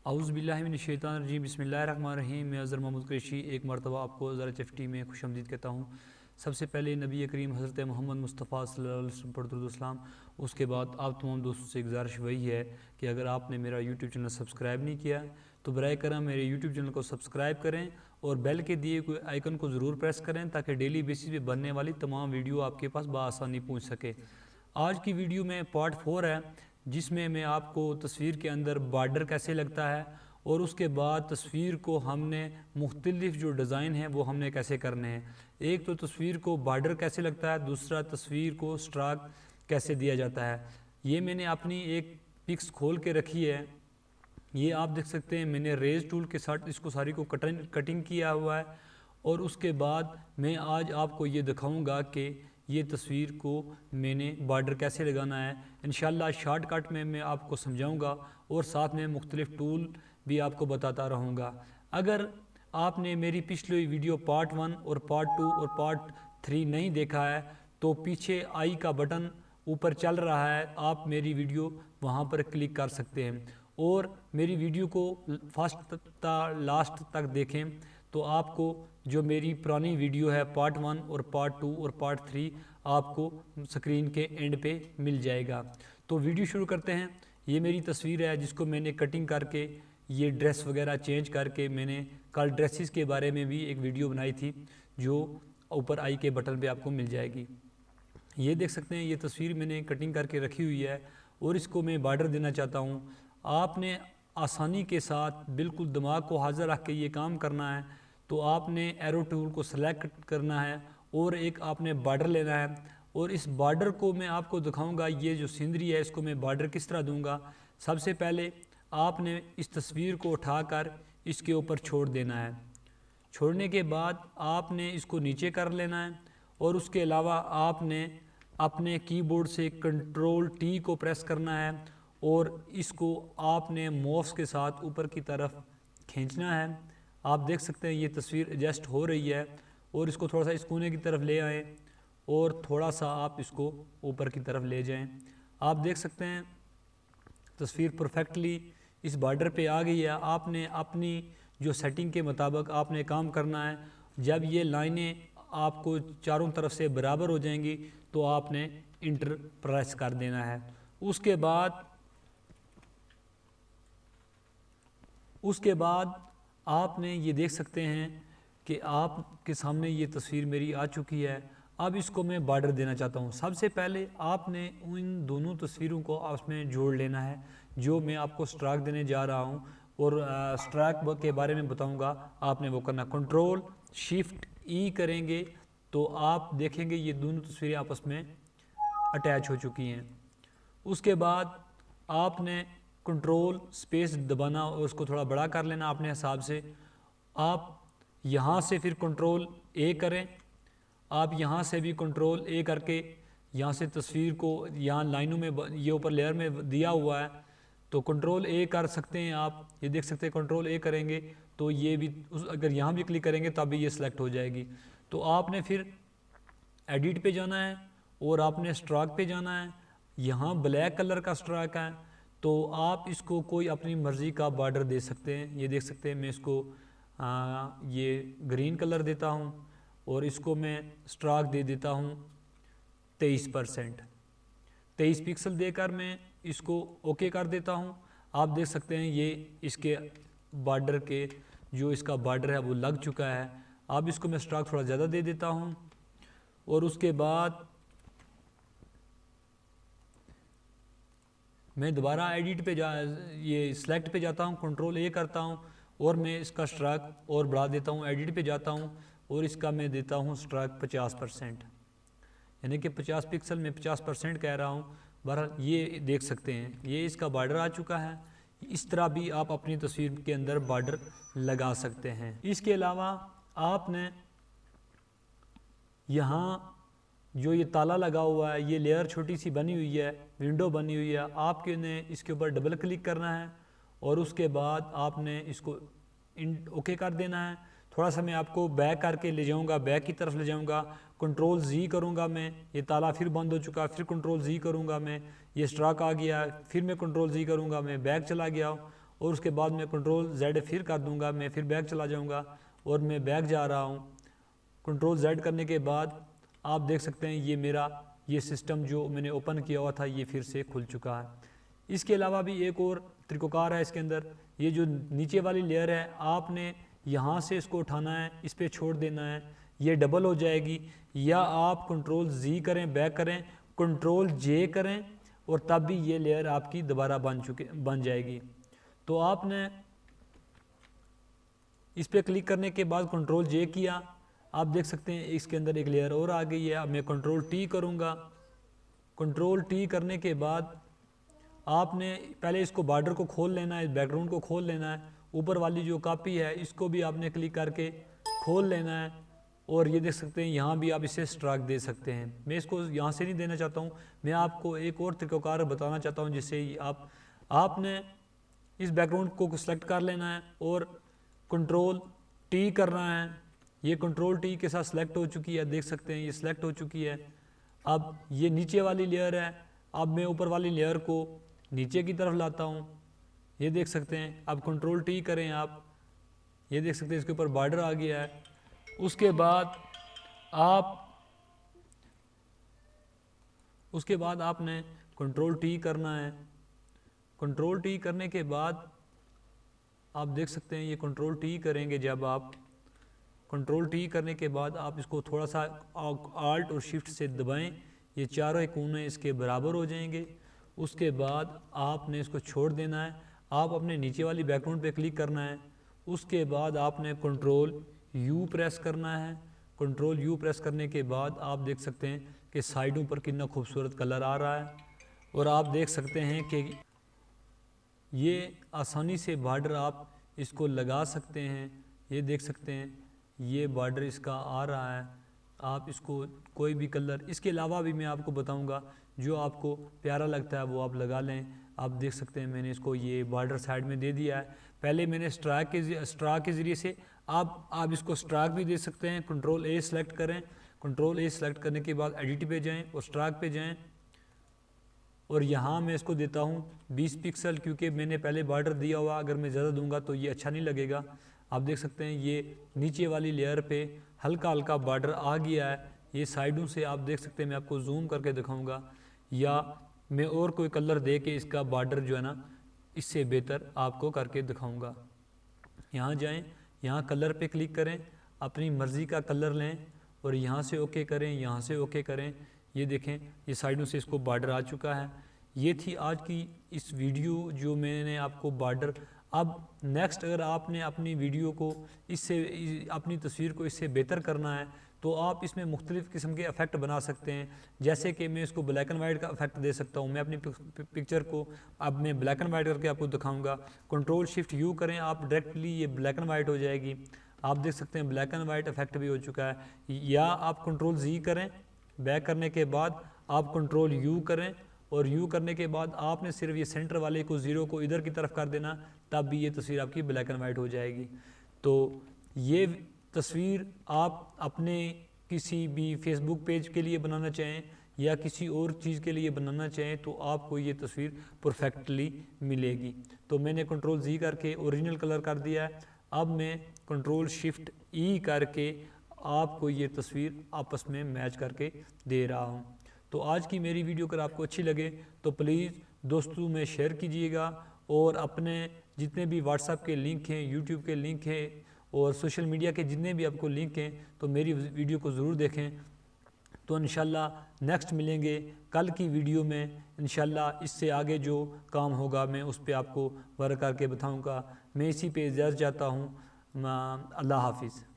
औज़ु बिल्लाहि मिनश शैतानिर रजीम बिस्मिल्लाहिर्रहमानिर्रहीम। मैं अज़हर महमूद कुरैशी एक मरतबा आपको ज़रा FT में खुशामदीद कहता हूँ। सबसे पहले नबी करीम हज़रत मोहम्मद मुस्तफ़ा सल्लल्लाहु अलैहि वसल्लम पर दुरूद व सलाम। उसके बाद आप तमाम दोस्तों से गुजारिश वही है कि अगर आपने मेरा यूट्यूब चैनल सब्सक्राइब नहीं किया तो बराए करम मेरे यूट्यूब चैनल को सब्सक्राइब करें और बेल के दिए हुए आइकन को ज़रूर प्रेस करें ताकि डेली बेसिस पे बनने वाली तमाम वीडियो आपके पास बआसानी पहुँच सके। आज की वीडियो में पार्ट 4 है जिसमें मैं आपको तस्वीर के अंदर बॉर्डर कैसे लगता है और उसके बाद तस्वीर को हमने मुख्तलिफ जो डिज़ाइन है वो हमने कैसे करने हैं। एक तो तस्वीर को बॉर्डर कैसे लगता है, दूसरा तस्वीर को स्ट्राक कैसे दिया जाता है। ये मैंने अपनी एक पिक्स खोल के रखी है, ये आप देख सकते हैं। मैंने रेज टूल के साथ इसको सारी को कटिंग किया हुआ है और उसके बाद मैं आज आपको ये दिखाऊंगा कि ये तस्वीर को मैंने बॉर्डर कैसे लगाना है। इंशाल्लाह शॉर्टकट में मैं आपको समझाऊंगा और साथ में मुख्तलिफ टूल भी आपको बताता रहूँगा। अगर आपने मेरी पिछली वीडियो पार्ट 1 और पार्ट 2 और पार्ट 3 नहीं देखा है तो पीछे आई का बटन ऊपर चल रहा है, आप मेरी वीडियो वहाँ पर क्लिक कर सकते हैं और मेरी वीडियो को फर्स्ट लास्ट तक देखें तो आपको जो मेरी पुरानी वीडियो है पार्ट 1 और पार्ट 2 और पार्ट 3 आपको स्क्रीन के एंड पे मिल जाएगा। तो वीडियो शुरू करते हैं। ये मेरी तस्वीर है जिसको मैंने कटिंग करके ये ड्रेस वगैरह चेंज करके मैंने कल ड्रेसेस के बारे में भी एक वीडियो बनाई थी जो ऊपर आई के बटन पे आपको मिल जाएगी। ये देख सकते हैं, ये तस्वीर मैंने कटिंग करके रखी हुई है और इसको मैं बॉर्डर देना चाहता हूँ। आपने आसानी के साथ बिल्कुल दिमाग को हाज़िर रख के ये काम करना है। तो आपने एरो टूल को सेलेक्ट करना है और एक आपने बॉर्डर लेना है और इस बॉर्डर को मैं आपको दिखाऊंगा। ये जो सीनरी है इसको मैं बॉर्डर किस तरह दूंगा। सबसे पहले आपने इस तस्वीर को उठाकर इसके ऊपर छोड़ देना है। छोड़ने के बाद आपने इसको नीचे कर लेना है और उसके अलावा आपने अपने कीबोर्ड से कंट्रोल T को प्रेस करना है और इसको आपने माउस के साथ ऊपर की तरफ खींचना है। आप देख सकते हैं ये तस्वीर एडजस्ट हो रही है और इसको थोड़ा सा इस कोने की तरफ ले आएँ और थोड़ा सा आप इसको ऊपर की तरफ ले जाएं। आप देख सकते हैं तस्वीर परफेक्टली इस बॉर्डर पे आ गई है। आपने अपनी जो सेटिंग के मुताबिक आपने काम करना है। जब ये लाइनें आपको चारों तरफ से बराबर हो जाएंगी तो आपने इंटर प्रेस कर देना है। उसके बाद आपने ये देख सकते हैं कि आपके सामने ये तस्वीर मेरी आ चुकी है। अब इसको मैं बॉर्डर देना चाहता हूँ। सबसे पहले आपने इन दोनों तस्वीरों को आपस में जोड़ लेना है जो मैं आपको स्ट्राइक देने जा रहा हूँ और स्ट्राइक के बारे में बताऊँगा। आपने वो करना, कंट्रोल शिफ्ट E करेंगे तो आप देखेंगे ये दोनों तस्वीरें आपस में अटैच हो चुकी हैं। उसके बाद आपने कंट्रोल स्पेस दबाना और उसको थोड़ा बड़ा कर लेना अपने हिसाब से। आप यहाँ से फिर कंट्रोल A करें। आप यहाँ से भी कंट्रोल A करके यहाँ से तस्वीर को यहाँ लाइनों में ये ऊपर लेयर में दिया हुआ है तो कंट्रोल A कर सकते हैं। आप ये देख सकते हैं कंट्रोल A करेंगे तो ये भी अगर यहाँ भी क्लिक करेंगे तब भी ये सिलेक्ट हो जाएगी। तो आपने फिर एडिट पे जाना है और आपने स्ट्राइक पे जाना है। यहाँ ब्लैक कलर का स्ट्राइक है तो आप इसको कोई अपनी मर्ज़ी का बॉर्डर दे सकते हैं। ये देख सकते हैं मैं इसको ये ग्रीन कलर देता हूँ और इसको मैं स्ट्राइक दे देता हूँ 23%। 23 पिक्सल देकर मैं इसको ओके कर देता हूँ। आप देख सकते हैं ये इसके बॉर्डर के जो इसका बॉर्डर है वो लग चुका है। अब इसको मैं स्ट्राइक थोड़ा ज़्यादा दे देता हूँ और उसके बाद मैं दोबारा एडिट पे ये सिलेक्ट पे जाता हूँ, कंट्रोल A करता हूँ और मैं इसका स्ट्राइक और बढ़ा देता हूँ। एडिट पे जाता हूँ और इसका मैं देता हूँ स्ट्राइक 50%, यानी कि 50 पिक्सल में 50% कह रहा हूँ। बहरहाल ये देख सकते हैं ये इसका बॉर्डर आ चुका है। इस तरह भी आप अपनी तस्वीर के अंदर बॉर्डर लगा सकते हैं। इसके अलावा आपने यहाँ जो ये ताला लगा हुआ है, ये लेयर छोटी सी बनी हुई है, विंडो बनी हुई है, आपके ने इसके ऊपर डबल क्लिक करना है और उसके बाद आपने इसको ओके कर देना है। थोड़ा सा मैं आपको बैक करके ले जाऊंगा, बैक की तरफ ले जाऊंगा। कंट्रोल Z करूंगा मैं, ये ताला फिर बंद हो चुका, फिर कंट्रोल Z करूंगा मैं, ये स्ट्राइक आ गया, फिर मैं कंट्रोल Z करूंगा, मैं बैक चला गया और उसके बाद मैं कंट्रोल Z फिर कर दूंगा, मैं फिर बैक चला जाऊंगा और मैं बैक जा रहा हूं। कंट्रोल Z करने के बाद आप देख सकते हैं ये मेरा ये सिस्टम जो मैंने ओपन किया हुआ था ये फिर से खुल चुका है। इसके अलावा भी एक और तरीक़ाकार है इसके अंदर, ये जो नीचे वाली लेयर है आपने यहाँ से इसको उठाना है, इस पर छोड़ देना है, ये डबल हो जाएगी, या आप कंट्रोल Z करें, बैक करें, कंट्रोल J करें और तब भी ये लेयर आपकी दोबारा बन जाएगी। तो आपने इस पर क्लिक करने के बाद कंट्रोल J किया, आप देख सकते हैं इसके अंदर एक लेयर और आ गई है। अब मैं कंट्रोल T करूँगा। कंट्रोल T करने के बाद आपने पहले इसको बॉर्डर को खोल लेना है, बैकग्राउंड को खोल लेना है, ऊपर वाली जो कॉपी है इसको भी आपने क्लिक करके खोल लेना है और ये देख सकते हैं यहाँ भी आप इसे स्ट्राइक दे सकते हैं। मैं इसको यहाँ से नहीं देना चाहता हूँ, मैं आपको एक और तरीक़ाकार बताना चाहता हूँ जिससे आपने इस बैकग्राउंड को सिलेक्ट कर लेना है और कंट्रोल T करना है। ये कंट्रोल T के साथ सिलेक्ट हो चुकी है, देख सकते हैं ये सिलेक्ट हो चुकी है। अब ये नीचे वाली लेयर है, अब मैं ऊपर वाली लेयर को नीचे की तरफ लाता हूँ, ये देख सकते हैं। अब कंट्रोल T करें आप, ये देख सकते हैं इसके ऊपर बॉर्डर आ गया है। उसके बाद आपने कंट्रोल T करना है। कंट्रोल T करने के बाद आप देख सकते हैं ये कंट्रोल T करेंगे, जब आप कंट्रोल T करने के बाद आप इसको थोड़ा सा आल्ट और शिफ्ट से दबाएं, ये चारों कोने इसके बराबर हो जाएंगे। उसके बाद आपने इसको छोड़ देना है, आप अपने नीचे वाली बैकग्राउंड पे क्लिक करना है। उसके बाद आपने कंट्रोल U प्रेस करना है। कंट्रोल U प्रेस करने के बाद आप देख सकते हैं कि साइडों पर कितना खूबसूरत कलर आ रहा है और आप देख सकते हैं कि ये आसानी से बॉर्डर आप इसको लगा सकते हैं। ये देख सकते हैं ये बॉर्डर इसका आ रहा है, आप इसको कोई भी कलर, इसके अलावा भी मैं आपको बताऊंगा जो आपको प्यारा लगता है वो आप लगा लें। आप देख सकते हैं मैंने इसको ये बॉर्डर साइड में दे दिया है। पहले मैंने स्ट्राइक के ज़रिए से आप इसको स्ट्राइक भी दे सकते हैं। कंट्रोल A सेलेक्ट करें, कंट्रोल A सेलेक्ट करने के बाद एडिट पे जाएं और स्ट्राइक पे जाएं और यहाँ मैं इसको देता हूँ 20 पिक्सल, क्योंकि मैंने पहले बॉर्डर दिया हुआ, अगर मैं ज़्यादा दूंगा तो ये अच्छा नहीं लगेगा। आप देख सकते हैं ये नीचे वाली लेयर पे हल्का हल्का बॉर्डर आ गया है। ये साइडों से आप देख सकते हैं, मैं आपको जूम करके दिखाऊंगा या मैं और कोई कलर दे के इसका बॉर्डर जो है ना इससे बेहतर आपको करके दिखाऊंगा। यहाँ जाएं, यहाँ कलर पे क्लिक करें, अपनी मर्ज़ी का कलर लें और यहाँ से ओके करें, यहाँ से ओके करें। ये देखें ये साइडों से इसको बॉर्डर आ चुका है। ये थी आज की इस वीडियो जो मैंने आपको बॉर्डर। अब नेक्स्ट अगर आपने अपनी वीडियो को अपनी तस्वीर को इससे बेहतर करना है तो आप इसमें मुख्तलिफ़ किस्म के इफ़ेक्ट बना सकते हैं। जैसे कि मैं इसको ब्लैक एंड वाइट का इफ़ेक्ट दे सकता हूँ। मैं अपनी पिक्चर को अब मैं ब्लैक एंड वाइट करके आपको दिखाऊंगा। कंट्रोल शिफ्ट U करें, आप डायरेक्टली ये ब्लैक एंड वाइट हो जाएगी। आप देख सकते हैं ब्लैक एंड वाइट इफ़ेक्ट भी हो चुका है। या आप कंट्रोल Z करें, बैक करने के बाद आप कंट्रोल U करें और U करने के बाद आपने सिर्फ ये सेंटर वाले को 0 को इधर की तरफ कर देना, तब भी ये तस्वीर आपकी ब्लैक एंड वाइट हो जाएगी। तो ये तस्वीर आप अपने किसी भी फेसबुक पेज के लिए बनाना चाहें या किसी और चीज़ के लिए बनाना चाहें तो आपको ये तस्वीर परफेक्टली मिलेगी। तो मैंने कंट्रोल Z करके ओरिजिनल कलर कर दिया है। अब मैं कंट्रोल शिफ्ट E करके आपको ये तस्वीर आपस में मैच करके दे रहा हूँ। तो आज की मेरी वीडियो अगर आपको अच्छी लगे तो प्लीज़ दोस्तों में शेयर कीजिएगा और अपने जितने भी व्हाट्सएप के लिंक हैं, यूट्यूब के लिंक हैं और सोशल मीडिया के जितने भी आपको लिंक हैं तो मेरी वीडियो को ज़रूर देखें। तो इंशाल्लाह नेक्स्ट मिलेंगे कल की वीडियो में। इंशाल्लाह इससे आगे जो काम होगा मैं उस पर आपको वर्क करके बताऊँगा। मैं इसी पे इजाज़त चाहता हूँ। अल्लाह हाफिज़।